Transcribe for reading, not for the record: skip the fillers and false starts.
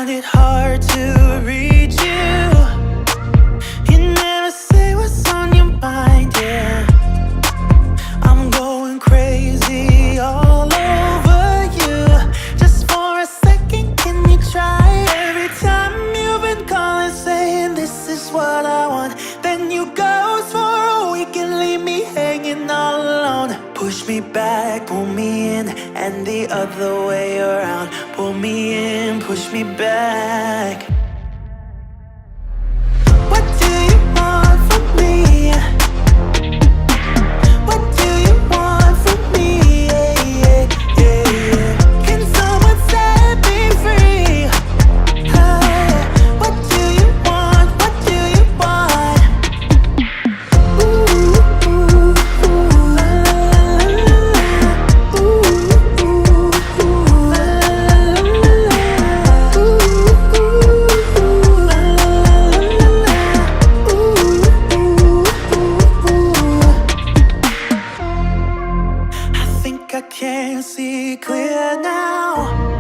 find it hard to read you. You never say what's on your mind, yeah. I'm going crazy all over you. Just for a second, can you try? Every time you've been calling saying this is what I want, then you ghost for a week and leave me hanging all alone. Push me back, pull me in, and the other way around. Pull me in, push me back. What do you want from me? What do you want from me? Yeah, yeah, yeah, yeah. Can someone set me free? What do you want? What do you want? Ooh, ooh, ooh, la, la, la, la. Ooh, ooh, ooh, la, la, la, la. Ooh, ooh, la, la, la, la. Ooh, ooh, ooh. I think I can see clear now.